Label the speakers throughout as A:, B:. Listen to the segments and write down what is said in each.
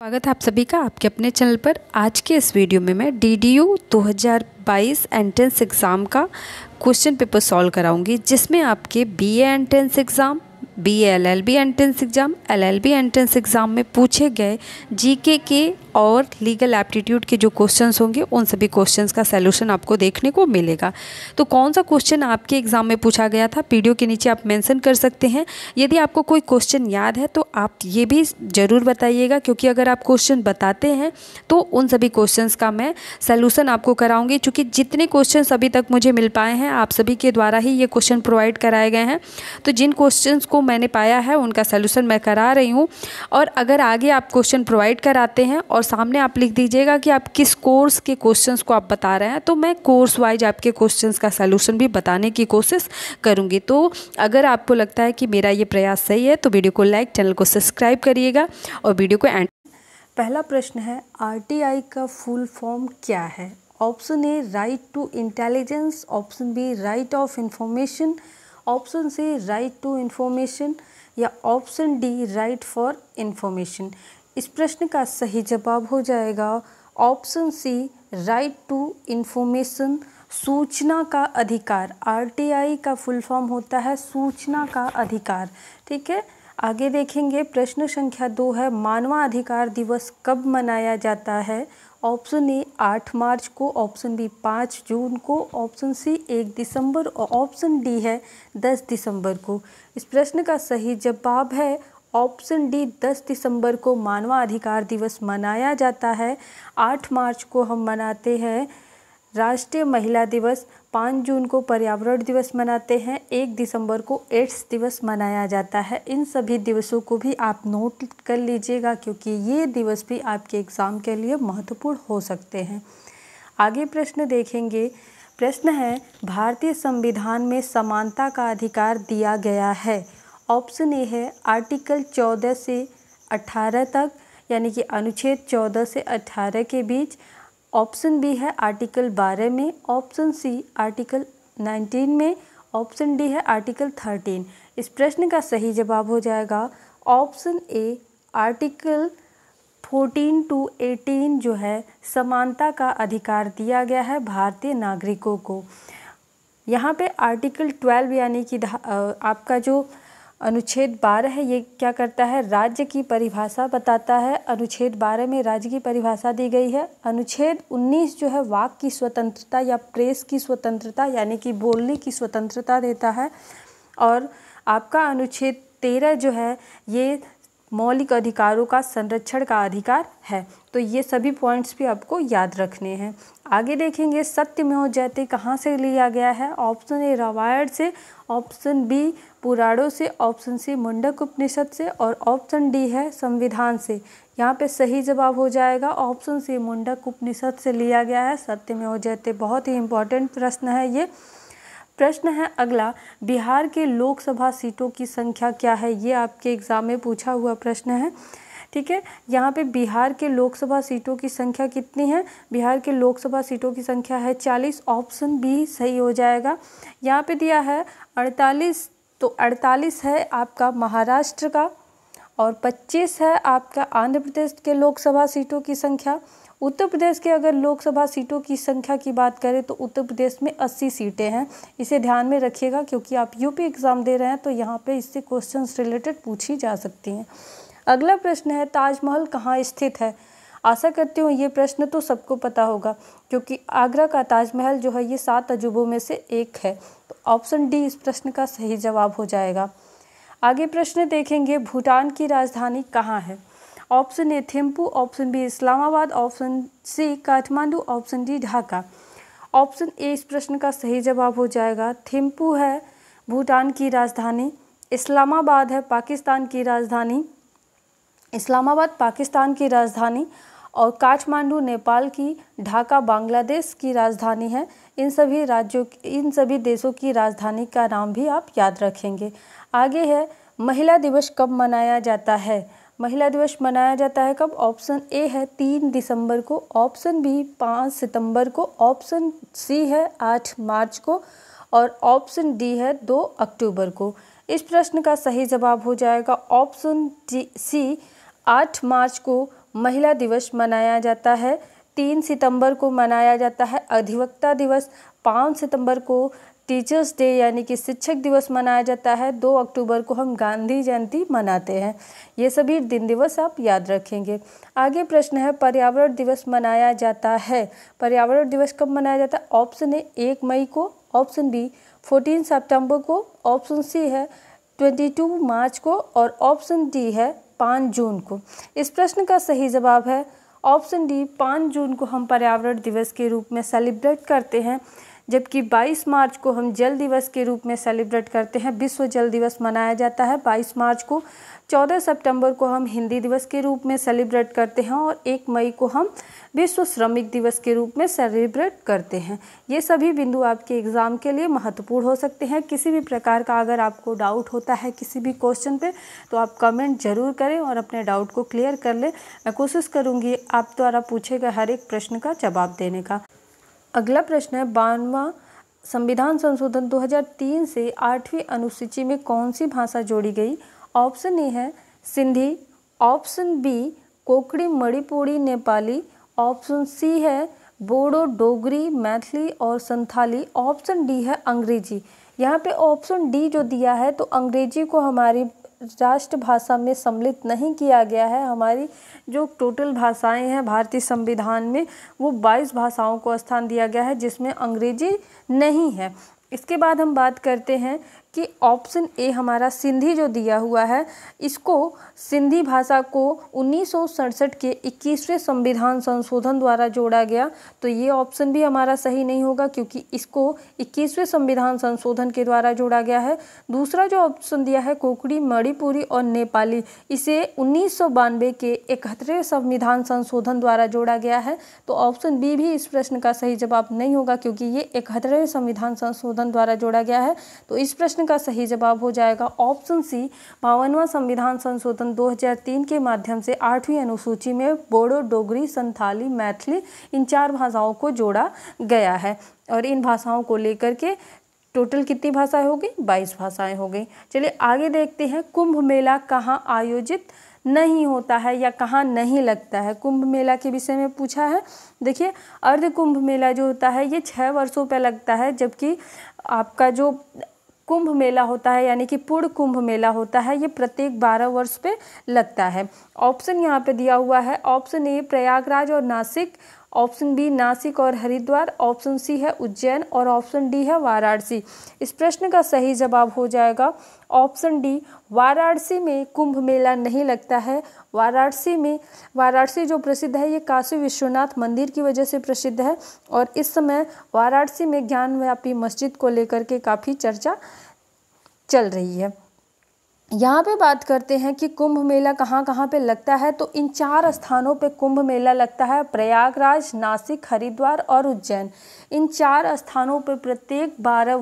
A: स्वागत है आप सभी का आपके अपने चैनल पर। आज के इस वीडियो में मैं DDU 2022 एंट्रेंस एग्ज़ाम का क्वेश्चन पेपर सॉल्व कराऊंगी, जिसमें आपके BA entrance exam, BA LLB entrance exam, LLB entrance exam में पूछे गए GK के और लीगल एप्टीट्यूड के जो क्वेश्चंस होंगे उन सभी क्वेश्चंस का सलूशन आपको देखने को मिलेगा। तो कौन सा क्वेश्चन आपके एग्ज़ाम में पूछा गया था, वीडियो के नीचे आप मेंशन कर सकते हैं। यदि आपको कोई क्वेश्चन याद है तो आप ये भी ज़रूर बताइएगा, क्योंकि अगर आप क्वेश्चन बताते हैं तो उन सभी क्वेश्चंस का मैं सलूशन आपको कराऊंगी। चूँकि जितने क्वेश्चन अभी तक मुझे मिल पाए हैं आप सभी के द्वारा ही ये क्वेश्चन प्रोवाइड कराए गए हैं, तो जिन क्वेश्चंस को मैंने पाया है उनका सलूशन मैं करा रही हूँ। और अगर आगे आप क्वेश्चन प्रोवाइड कराते हैं और सामने आप लिख दीजिएगा कि आप किस कोर्स के क्वेश्चंस को आप बता रहे हैं, तो मैं कोर्स वाइज आपके क्वेश्चंस का सलूशन भी बताने की कोशिश करूंगी। तो अगर आपको लगता है कि मेरा ये प्रयास सही है तो वीडियो को लाइक, चैनल को सब्सक्राइब करिएगा और वीडियो को एंड। पहला प्रश्न है, RTI का फुल फॉर्म क्या है? Option A right to intelligence, option B right of information, option C right to information या option D right for information. इस प्रश्न का सही जवाब हो जाएगा option C right to information, सूचना का अधिकार। RTI का फुल फॉर्म होता है सूचना का अधिकार। ठीक है, आगे देखेंगे। प्रश्न संख्या 2 है, मानवाधिकार दिवस कब मनाया जाता है? ऑप्शन ए 8 मार्च को, ऑप्शन बी 5 जून को, ऑप्शन सी 1 दिसंबर और ऑप्शन डी है 10 दिसंबर को। इस प्रश्न का सही जवाब है ऑप्शन डी 10 दिसंबर को मानवाधिकार दिवस मनाया जाता है। 8 मार्च को हम मनाते हैं राष्ट्रीय महिला दिवस, 5 जून को पर्यावरण दिवस मनाते हैं, 1 दिसंबर को एड्स दिवस मनाया जाता है। इन सभी दिवसों को भी आप नोट कर लीजिएगा, क्योंकि ये दिवस भी आपके एग्ज़ाम के लिए महत्वपूर्ण हो सकते हैं। आगे प्रश्न देखेंगे। प्रश्न है, भारतीय संविधान में समानता का अधिकार दिया गया है। ऑप्शन ए है आर्टिकल 14 से 18 तक, यानी कि अनुच्छेद 14 से 18 के बीच। ऑप्शन बी है आर्टिकल 12 में, ऑप्शन सी आर्टिकल 19 में, ऑप्शन डी है आर्टिकल 13। इस प्रश्न का सही जवाब हो जाएगा ऑप्शन ए आर्टिकल 14 to 18 जो है समानता का अधिकार दिया गया है भारतीय नागरिकों को। यहाँ पे आर्टिकल 12 यानी कि आपका जो अनुच्छेद 12 है, ये क्या करता है, राज्य की परिभाषा बताता है। अनुच्छेद 12 में राज्य की परिभाषा दी गई है। अनुच्छेद 19 जो है वाक की स्वतंत्रता या प्रेस की स्वतंत्रता यानी कि बोलने की स्वतंत्रता देता है। और आपका अनुच्छेद 13 जो है ये मौलिक अधिकारों का संरक्षण का अधिकार है। तो ये सभी पॉइंट्स भी आपको याद रखने हैं। आगे देखेंगे, सत्यमेव जयते कहाँ से लिया गया है? ऑप्शन ए रामायण से, ऑप्शन बी पुराणों से, ऑप्शन सी मुंडक उपनिषद से और ऑप्शन डी है संविधान से। यहाँ पे सही जवाब हो जाएगा ऑप्शन सी मुंडक उपनिषद से लिया गया है सत्यमेव जयते। बहुत ही इम्पोर्टेंट प्रश्न है ये। प्रश्न है अगला, बिहार के लोकसभा सीटों की संख्या क्या है? ये आपके एग्जाम में पूछा हुआ प्रश्न है। ठीक है, यहाँ पे बिहार के लोकसभा सीटों की संख्या कितनी है? बिहार के लोकसभा सीटों की संख्या है 40। ऑप्शन बी सही हो जाएगा। यहाँ पे दिया है 48, तो 48 है आपका महाराष्ट्र का और 25 है आपका आंध्र प्रदेश के लोकसभा सीटों की संख्या। उत्तर प्रदेश के अगर लोकसभा सीटों की संख्या की बात करें तो उत्तर प्रदेश में 80 सीटें हैं। इसे ध्यान में रखिएगा, क्योंकि आप यूपी एग्ज़ाम दे रहे हैं तो यहाँ पे इससे क्वेश्चंस रिलेटेड पूछी जा सकती हैं। अगला प्रश्न है, ताजमहल कहाँ स्थित है? आशा करती हूँ ये प्रश्न तो सबको पता होगा, क्योंकि आगरा का ताजमहल जो है ये 7 अजूबों में से एक है। तो ऑप्शन डी इस प्रश्न का सही जवाब हो जाएगा। आगे प्रश्न देखेंगे, भूटान की राजधानी कहाँ है? Option A Thimphu, option B Islamabad, option C Kathmandu, option D Dhaka. Option A इस प्रश्न का सही जवाब हो जाएगा। थिम्पू है भूटान की राजधानी, इस्लामाबाद है पाकिस्तान की राजधानी, इस्लामाबाद पाकिस्तान की राजधानी और काठमांडू नेपाल की, ढाका बांग्लादेश की राजधानी है। इन सभी देशों की राजधानी का नाम भी आप याद रखेंगे। आगे है, महिला दिवस कब मनाया जाता है? महिला दिवस मनाया जाता है कब? ऑप्शन ए है 3 दिसंबर को, ऑप्शन बी 5 सितंबर को, ऑप्शन सी है 8 मार्च को और ऑप्शन डी है 2 अक्टूबर को। इस प्रश्न का सही जवाब हो जाएगा ऑप्शन सी 8 मार्च को महिला दिवस मनाया जाता है, 3 सितंबर को मनाया जाता है अधिवक्ता दिवस, 5 सितंबर को टीचर्स डे यानी कि शिक्षक दिवस मनाया जाता है, 2 अक्टूबर को हम गांधी जयंती मनाते हैं। ये सभी दिन दिवस आप याद रखेंगे। आगे प्रश्न है, पर्यावरण दिवस मनाया जाता है। पर्यावरण दिवस कब मनाया जाता है? ऑप्शन ए 1 मई को, ऑप्शन बी 14 सितंबर को, ऑप्शन सी है 22 मार्च को और ऑप्शन डी है 5 जून को। इस प्रश्न का सही जवाब है ऑप्शन डी, 5 जून को हम पर्यावरण दिवस के रूप में सेलिब्रेट करते हैं, जबकि 22 मार्च को हम जल दिवस के रूप में सेलिब्रेट करते हैं। विश्व जल दिवस मनाया जाता है 22 मार्च को, 14 सितंबर को हम हिंदी दिवस के रूप में सेलिब्रेट करते हैं और 1 मई को हम विश्व श्रमिक दिवस के रूप में सेलिब्रेट करते हैं। ये सभी बिंदु आपके एग्ज़ाम के लिए महत्वपूर्ण हो सकते हैं। किसी भी प्रकार का अगर आपको डाउट होता है किसी भी क्वेश्चन पे तो आप कमेंट जरूर करें और अपने डाउट को क्लियर कर लें। मैं कोशिश करूँगी आप द्वारा पूछे गए हर एक प्रश्न का जवाब देने का। अगला प्रश्न है, 52वां संविधान संशोधन 2003 से 8वीं अनुसूची में कौन सी भाषा जोड़ी गई? ऑप्शन ए है Sindhi, option B Konkani Manipuri Nepali, option C है बोडो डोगरी मैथिली और संथाली, ऑप्शन डी है अंग्रेजी। यहाँ पे ऑप्शन डी जो दिया है तो अंग्रेजी को हमारी राष्ट्रभाषा में सम्मिलित नहीं किया गया है। हमारी जो टोटल भाषाएं हैं भारतीय संविधान में वो 22 भाषाओं को स्थान दिया गया है जिसमें अंग्रेजी नहीं है। इसके बाद हम बात करते हैं कि ऑप्शन ए हमारा सिंधी जो दिया हुआ है, इसको सिंधी भाषा को 1967 के 21वें संविधान संशोधन द्वारा जोड़ा गया, तो ये ऑप्शन भी हमारा सही नहीं होगा क्योंकि इसको 21वें संविधान संशोधन के द्वारा जोड़ा गया है। दूसरा जो ऑप्शन दिया है कोंकणी मणिपुरी और नेपाली, इसे 1992 के 71वें संविधान संशोधन द्वारा जोड़ा गया है, तो ऑप्शन बी भी इस प्रश्न का सही जवाब नहीं होगा क्योंकि ये 71वें संविधान संशोधन द्वारा जोड़ा गया है। तो इस प्रश्न का सही जवाब हो जाएगा ऑप्शन सी, 52वां संविधान संशोधन 2003 के माध्यम से 8वीं अनुसूची में बोडो डोगरी संथाली मैथिली इन 4 भाषाओं को जोड़ा गया है और इन भाषाओं को लेकर के टोटल कितनी भाषाएं हो गई? 22 भाषाएं हो गई। चलिए आगे देखते हैं, कुंभ मेला कहाँ आयोजित नहीं होता है या कहाँ नहीं लगता है? कुंभ मेला के विषय में पूछा है। देखिए, अर्ध कुंभ मेला जो होता है ये 6 वर्षों पर लगता है, जबकि आपका जो कुंभ मेला होता है यानी कि पूर्ण कुंभ मेला होता है ये प्रत्येक 12 वर्ष पे लगता है। ऑप्शन यहाँ पे दिया हुआ है, ऑप्शन ए प्रयागराज और नासिक, ऑप्शन बी नासिक और हरिद्वार, ऑप्शन सी है उज्जैन और ऑप्शन डी है वाराणसी। इस प्रश्न का सही जवाब हो जाएगा ऑप्शन डी, वाराणसी में कुंभ मेला नहीं लगता है। वाराणसी जो प्रसिद्ध है ये काशी विश्वनाथ मंदिर की वजह से प्रसिद्ध है और इस समय वाराणसी में ज्ञानव्यापी मस्जिद को लेकर के काफ़ी चर्चा चल रही है। यहाँ पे बात करते हैं कि कुंभ मेला कहाँ कहाँ पे लगता है, तो इन 4 स्थानों पे कुंभ मेला लगता है, प्रयागराज, नासिक, हरिद्वार और उज्जैन। इन 4 स्थानों पे प्रत्येक 12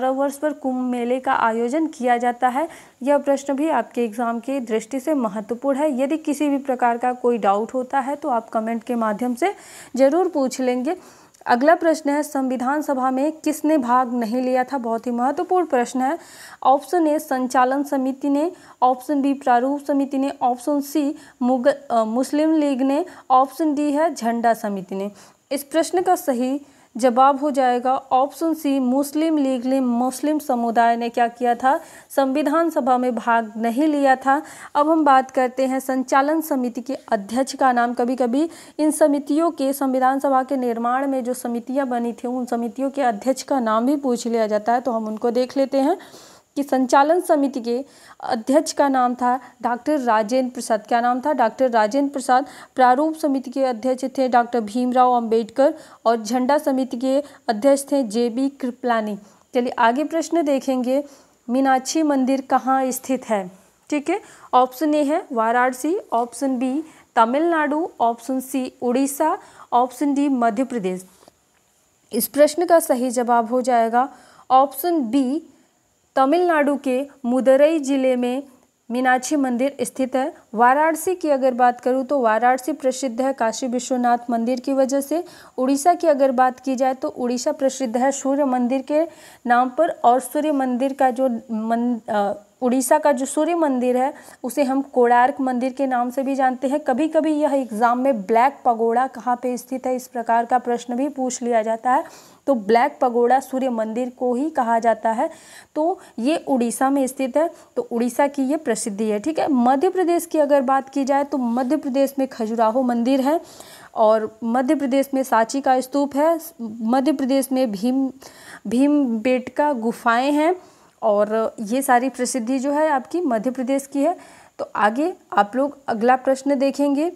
A: वर्ष पर कुंभ मेले का आयोजन किया जाता है। यह प्रश्न भी आपके एग्जाम की दृष्टि से महत्वपूर्ण है। यदि किसी भी प्रकार का कोई डाउट होता है तो आप कमेंट के माध्यम से ज़रूर पूछ लेंगे। अगला प्रश्न है, संविधान सभा में किसने भाग नहीं लिया था? बहुत ही महत्वपूर्ण प्रश्न है। ऑप्शन ए संचालन समिति ने, ऑप्शन बी प्रारूप समिति ने, ऑप्शन सी मुस्लिम लीग ने, ऑप्शन डी है झंडा समिति ने। इस प्रश्न का सही जवाब हो जाएगा ऑप्शन सी, मुस्लिम लीग ने, मुस्लिम समुदाय ने क्या किया था? संविधान सभा में भाग नहीं लिया था। अब हम बात करते हैं संचालन समिति के अध्यक्ष का नाम। कभी कभी इन समितियों के संविधान सभा के निर्माण में जो समितियां बनी थी उन समितियों के अध्यक्ष का नाम भी पूछ लिया जाता है, तो हम उनको देख लेते हैं कि संचालन समिति के अध्यक्ष का नाम था डॉक्टर राजेंद्र प्रसाद। क्या नाम था? डॉक्टर राजेंद्र प्रसाद। प्रारूप समिति के अध्यक्ष थे डॉक्टर भीमराव अंबेडकर और झंडा समिति के अध्यक्ष थे JB कृपलानी। चलिए आगे प्रश्न देखेंगे, मीनाक्षी मंदिर कहाँ स्थित है? ठीक है, ऑप्शन ए है Varanasi, option B Tamil Nadu, option C Orissa, option D Madhya Pradesh. इस प्रश्न का सही जवाब हो जाएगा ऑप्शन बी, तमिलनाडु के मदुरई जिले में मीनाक्षी मंदिर स्थित है। वाराणसी की अगर बात करूं तो वाराणसी प्रसिद्ध है काशी विश्वनाथ मंदिर की वजह से। उड़ीसा की अगर बात की जाए तो उड़ीसा प्रसिद्ध है सूर्य मंदिर के नाम पर, और सूर्य मंदिर का जो उड़ीसा का जो सूर्य मंदिर है उसे हम कोणार्क मंदिर के नाम से भी जानते हैं। कभी कभी यह एग्जाम में ब्लैक पगोड़ा कहाँ पे स्थित है इस प्रकार का प्रश्न भी पूछ लिया जाता है। तो ब्लैक पगोड़ा सूर्य मंदिर को ही कहा जाता है। तो ये उड़ीसा में स्थित है, तो उड़ीसा की ये प्रसिद्धि है। ठीक है, मध्य प्रदेश की अगर बात की जाए तो मध्य प्रदेश में खजुराहो मंदिर है और मध्य प्रदेश में सांची का स्तूप है। मध्य प्रदेश में भीमबेटका गुफाएं हैं और ये सारी प्रसिद्धि जो है आपकी मध्य प्रदेश की है। तो आगे आप लोग अगला प्रश्न देखेंगे।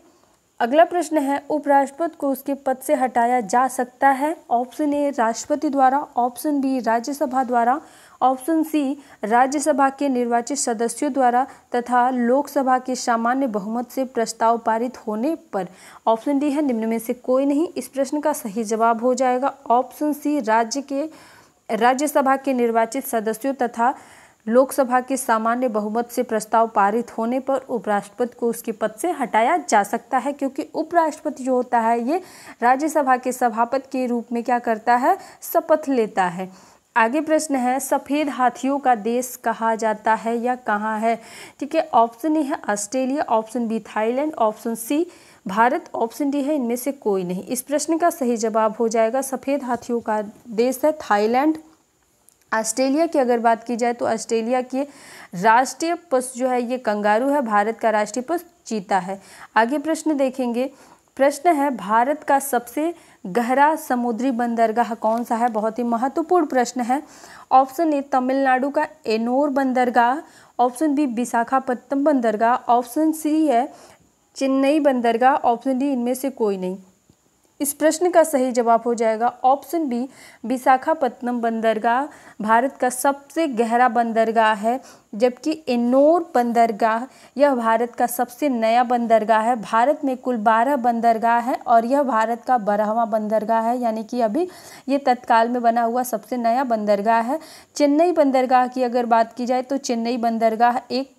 A: अगला प्रश्न है, उपराष्ट्रपति को उसके पद से हटाया जा सकता है? ऑप्शन ए राष्ट्रपति द्वारा, ऑप्शन बी राज्यसभा द्वारा, ऑप्शन सी राज्यसभा के निर्वाचित सदस्यों द्वारा तथा लोकसभा के सामान्य बहुमत से प्रस्ताव पारित होने पर। ऑप्शन डी है निम्न में से कोई नहीं। इस प्रश्न का सही जवाब हो जाएगा ऑप्शन सी राज्यसभा के निर्वाचित सदस्यों तथा लोकसभा के सामान्य बहुमत से प्रस्ताव पारित होने पर उपराष्ट्रपति को उसके पद से हटाया जा सकता है, क्योंकि उपराष्ट्रपति जो होता है ये राज्यसभा के सभापति के रूप में क्या करता है, शपथ लेता है। आगे प्रश्न है, सफ़ेद हाथियों का देश कहा जाता है या कहाँ है? ठीक है, ऑप्शन ए है Australia, option B Thailand, option C Bharat, option D है इनमें से कोई नहीं। इस प्रश्न का सही जवाब हो जाएगा सफ़ेद हाथियों का देश है थाईलैंड। ऑस्ट्रेलिया की अगर बात की जाए तो ऑस्ट्रेलिया के राष्ट्रीय पशु जो है ये कंगारू है, भारत का राष्ट्रीय पशु चीता है। आगे प्रश्न देखेंगे। प्रश्न है, भारत का सबसे गहरा समुद्री बंदरगाह कौन सा है? बहुत ही महत्वपूर्ण प्रश्न है। ऑप्शन ए तमिलनाडु का एनोर बंदरगाह, ऑप्शन बी विशाखापत्तनम बंदरगाह, ऑप्शन सी है चेन्नई बंदरगाह, ऑप्शन डी इनमें से कोई नहीं। इस प्रश्न का सही जवाब हो जाएगा ऑप्शन बी विशाखापत्तनम बंदरगाह भारत का सबसे गहरा बंदरगाह है, जबकि एन्नोर बंदरगाह यह भारत का सबसे नया बंदरगाह है। भारत में कुल 12 बंदरगाह है और यह भारत का 12वां बंदरगाह है, यानी कि अभी ये तत्काल में बना हुआ सबसे नया बंदरगाह है। चेन्नई बंदरगाह की अगर बात की जाए तो चेन्नई बंदरगाह एक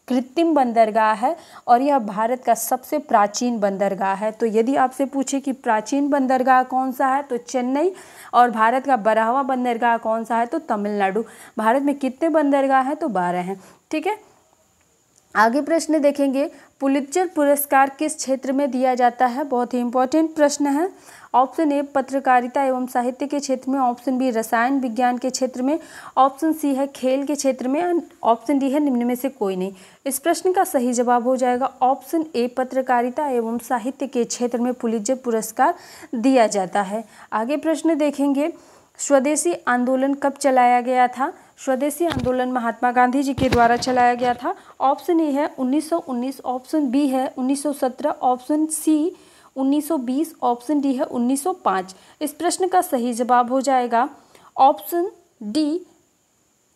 A: कृत्रिम बंदरगाह है और यह भारत का सबसे प्राचीन बंदरगाह है। तो यदि आपसे पूछे कि प्राचीन बंदरगाह कौन सा है तो चेन्नई, और भारत का 12वां बंदरगाह कौन सा है तो तमिलनाडु। भारत में कितने बंदरगाह हैं तो 12 हैं। ठीक है, आगे प्रश्न देखेंगे। पुलित्जर पुरस्कार किस क्षेत्र में दिया जाता है? बहुत ही इंपॉर्टेंट प्रश्न है। ऑप्शन ए पत्रकारिता एवं साहित्य के क्षेत्र में, ऑप्शन बी रसायन विज्ञान के क्षेत्र में, ऑप्शन सी है खेल के क्षेत्र में, ऑप्शन डी है निम्न में से कोई नहीं। इस प्रश्न का सही जवाब हो जाएगा ऑप्शन ए पत्रकारिता एवं साहित्य के क्षेत्र में पुलित्जर पुरस्कार दिया जाता है। आगे प्रश्न देखेंगे। स्वदेशी आंदोलन कब चलाया गया था? स्वदेशी आंदोलन महात्मा गांधी जी के द्वारा चलाया गया था। ऑप्शन ए है 1919, ऑप्शन बी है 1917, ऑप्शन सी 1920, ऑप्शन डी है 1905। इस प्रश्न का सही जवाब हो जाएगा ऑप्शन डी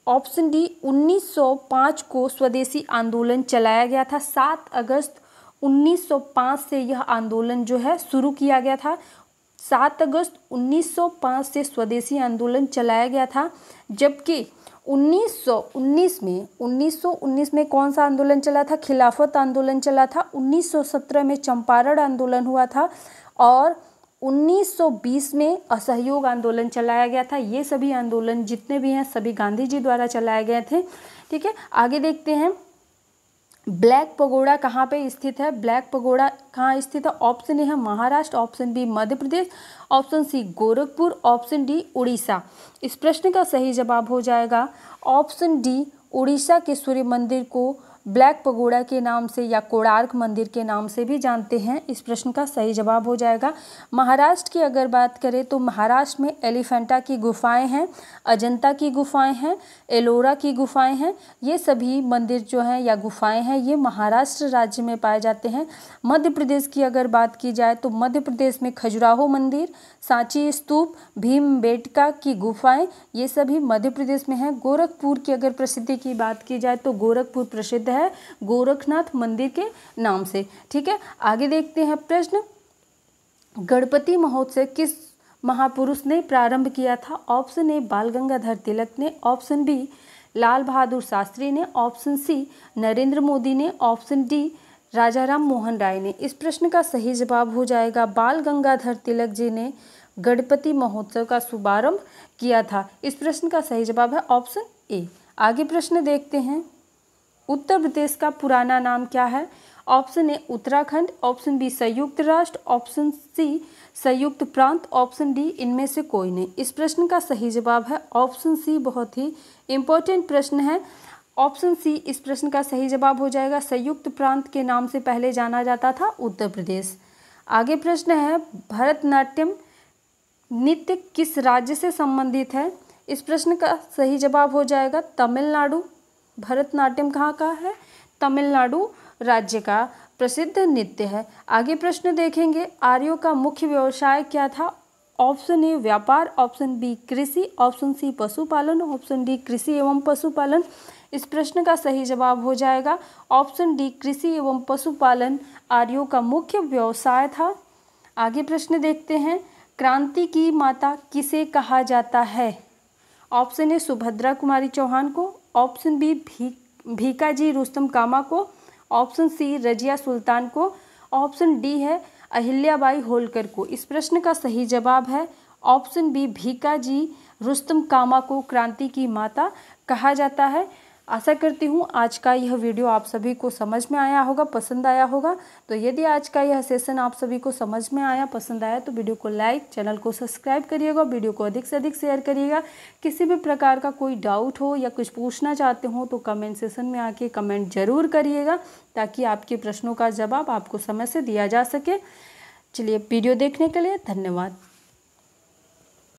A: 1905 को स्वदेशी आंदोलन चलाया गया था। 7 अगस्त 1905 से यह आंदोलन जो है शुरू किया गया था। 7 अगस्त 1905 से स्वदेशी आंदोलन चलाया गया था, जबकि 1919 में कौन सा आंदोलन चला था? खिलाफत आंदोलन चला था। 1917 में चंपारण आंदोलन हुआ था और 1920 में असहयोग आंदोलन चलाया गया था। ये सभी आंदोलन जितने भी हैं सभी गांधी जी द्वारा चलाए गए थे। ठीक है, आगे देखते हैं। ब्लैक पगोड़ा कहाँ पे स्थित है? ब्लैक पगोड़ा कहाँ स्थित है? ऑप्शन ए है Maharashtra, option B Madhya Pradesh, option C Gorakhpur, option D Orissa. इस प्रश्न का सही जवाब हो जाएगा ऑप्शन डी उड़ीसा के सूर्य मंदिर को ब्लैक पगोड़ा के नाम से या कोणार्क मंदिर के नाम से भी जानते हैं। इस प्रश्न का सही जवाब हो जाएगा। महाराष्ट्र की अगर बात करें तो महाराष्ट्र में एलिफेंटा की गुफाएं हैं, अजंता की गुफाएं हैं, एलोरा की गुफाएं हैं। ये सभी मंदिर जो हैं या गुफाएं हैं ये महाराष्ट्र राज्य में पाए जाते हैं। मध्य प्रदेश की अगर बात की जाए तो मध्य प्रदेश में खजुराहो मंदिर, सांची स्तूप, भीमबेटका की गुफाएं ये सभी मध्य प्रदेश में हैं। गोरखपुर की अगर प्रसिद्धि की बात की जाए तो गोरखपुर प्रसिद्ध है गोरखनाथ मंदिर के नाम से। ठीक है, आगे देखते हैं प्रश्न। गणपति महोत्सव किस महापुरुष ने प्रारंभ किया था? ऑप्शन ए बाल गंगाधर तिलक ने, ऑप्शन बी लाल बहादुर शास्त्री ने, ऑप्शन सी नरेंद्र मोदी ने, ऑप्शन डी राजा राम मोहन राय ने। इस प्रश्न का सही जवाब हो जाएगा बाल गंगाधर तिलक जी ने गणपति महोत्सव का शुभारंभ किया था। इस प्रश्न का सही जवाब है ऑप्शन ए। आगे प्रश्न देखते हैं। उत्तर प्रदेश का पुराना नाम क्या है? Option A Uttarakhand, option B संयुक्त राष्ट्र, ऑप्शन सी संयुक्त प्रांत, ऑप्शन डी इनमें से कोई नहीं। इस प्रश्न का सही जवाब है ऑप्शन सी। बहुत ही इम्पोर्टेंट प्रश्न है। ऑप्शन सी इस प्रश्न का सही जवाब हो जाएगा। संयुक्त प्रांत के नाम से पहले जाना जाता था उत्तर प्रदेश। आगे प्रश्न है, भरतनाट्यम नृत्य किस राज्य से संबंधित है? इस प्रश्न का सही जवाब हो जाएगा तमिलनाडु। भरतनाट्यम कहाँ का है? तमिलनाडु राज्य का प्रसिद्ध नृत्य है। आगे प्रश्न देखेंगे, आर्यों का मुख्य व्यवसाय क्या था? ऑप्शन ए व्यापार, ऑप्शन बी कृषि, ऑप्शन सी पशुपालन, ऑप्शन डी कृषि एवं पशुपालन। इस प्रश्न का सही जवाब हो जाएगा ऑप्शन डी कृषि एवं पशुपालन आर्यों का मुख्य व्यवसाय था। आगे प्रश्न देखते हैं, क्रांति की माता किसे कहा जाता है? ऑप्शन ए सुभद्रा कुमारी चौहान को, ऑप्शन बी भीकाजी रुस्तम कामा को, ऑप्शन सी रजिया सुल्तान को, ऑप्शन डी है अहिल्याबाई होलकर को। इस प्रश्न का सही जवाब है ऑप्शन बी भीकाजी रुस्तम कामा को क्रांति की माता कहा जाता है। आशा करती हूँ आज का यह वीडियो आप सभी को समझ में आया होगा, पसंद आया होगा। तो यदि आज का यह सेशन आप सभी को समझ में आया, पसंद आया तो वीडियो को लाइक, चैनल को सब्सक्राइब करिएगा, वीडियो को अधिक से अधिक शेयर करिएगा। किसी भी प्रकार का कोई डाउट हो या कुछ पूछना चाहते हो तो कमेंट सेशन में आके कमेंट जरूर करिएगा, ताकि आपके प्रश्नों का जवाब आपको समय से दिया जा सके। चलिए, वीडियो देखने के लिए धन्यवाद।